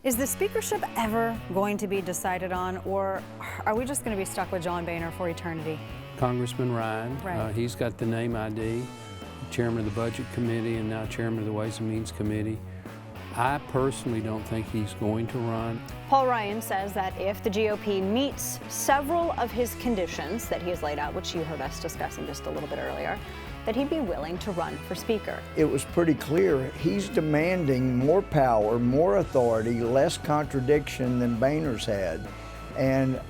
Is the speakership ever going to be decided on, or are we just going to be stuck with John Boehner for eternity? Congressman Ryan, right. He's got the name ID, chairman of the Budget Committee and now chairman of the Ways and Means Committee. I personally don't think he's going to run. Paul Ryan says that if the GOP meets several of his conditions that he has laid out, which you heard us discussing just a little bit earlier, that he'd be willing to run for Speaker. It was pretty clear he's demanding more power, more authority, less contradiction than Boehner's had. And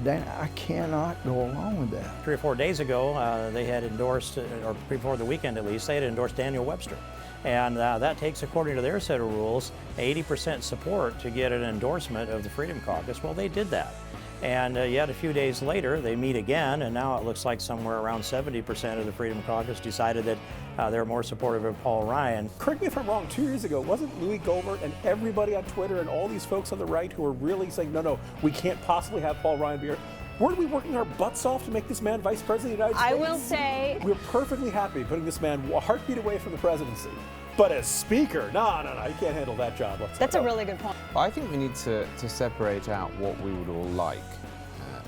Dana, I cannot go along with that. 3 or 4 days ago, they had endorsed, or before the weekend at least, they had endorsed Daniel Webster. And that takes, according to their set of rules, 80% support to get an endorsement of the Freedom Caucus. Well, they did that. And yet a few days later, they meet again, and now it looks like somewhere around 70% of the Freedom Caucus decided that they're more supportive of Paul Ryan. Correct me if I'm wrong, 2 years ago, wasn't Louis Gohmert and everybody on Twitter and all these folks on the right who were really saying, no, we can't possibly have Paul Ryan be here? Weren't we working our butts off to make this man vice president of the United States? I will say... We're perfectly happy putting this man a heartbeat away from the presidency. But as Speaker, no, you can't handle that job whatsoever. That's a really good point. I think we need to separate out what we would all like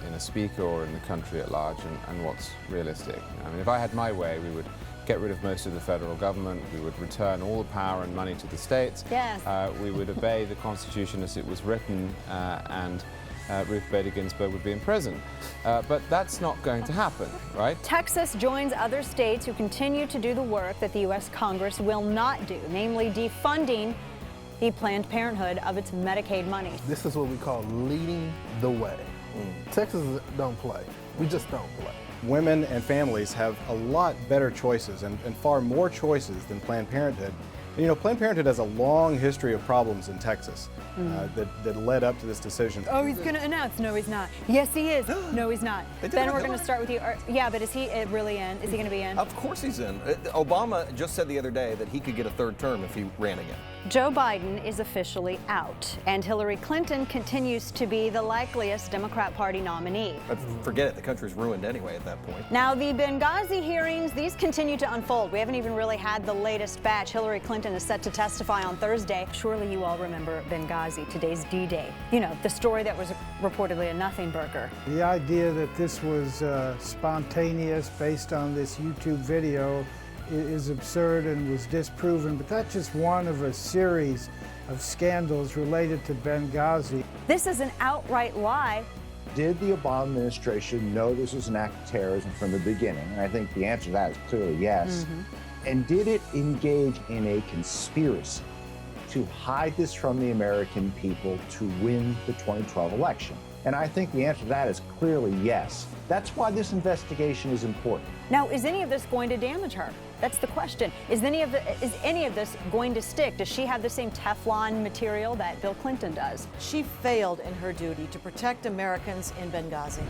in a Speaker or in the country at large and what's realistic. I mean, if I had my way, we would get rid of most of the federal government, we would return all the power and money to the states, yes. We would obey the Constitution as it was written, and Ruth Bader Ginsburg would be in prison. But that's not going to happen, right? Texas joins other states who continue to do the work that the U.S. Congress will not do, namely defunding the Planned Parenthood of its Medicaid money. This is what we call leading the way. Texas don't play. We just don't play. Women and families have a lot better choices and far more choices than Planned Parenthood. And, you know, Planned Parenthood has a long history of problems in Texas that led up to this decision. Oh, he's going to announce. No, he's not. Yes, he is. No, he's not. Ben, we're going to start with you. Yeah, but is he really in? Is he going to be in? Of course he's in. Obama just said the other day that he could get a third term if he ran again. Joe Biden is officially out, and Hillary Clinton continues to be the likeliest Democrat Party nominee. But forget it, the country's ruined anyway at that point. Now, the Benghazi hearings, these continue to unfold. We haven't even really had the latest batch. Hillary Clinton is set to testify on Thursday. Surely you all remember Benghazi, today's D-Day. You know, the story that was reportedly a nothing burger. The idea that this was spontaneous based on this YouTube video is absurd and was disproven, but that's just one of a series of scandals related to Benghazi. This is an outright lie. Did the Obama administration know this was an act of terrorism from the beginning? And I think the answer to that is clearly yes. And did it engage in a conspiracy to hide this from the American people to win the 2012 election? And I think the answer to that is clearly yes. That's why this investigation is important. Now, is any of this going to damage her? That's the question. Is any of this going to stick? Does she have the same Teflon material that Bill Clinton does? She failed in her duty to protect Americans in Benghazi.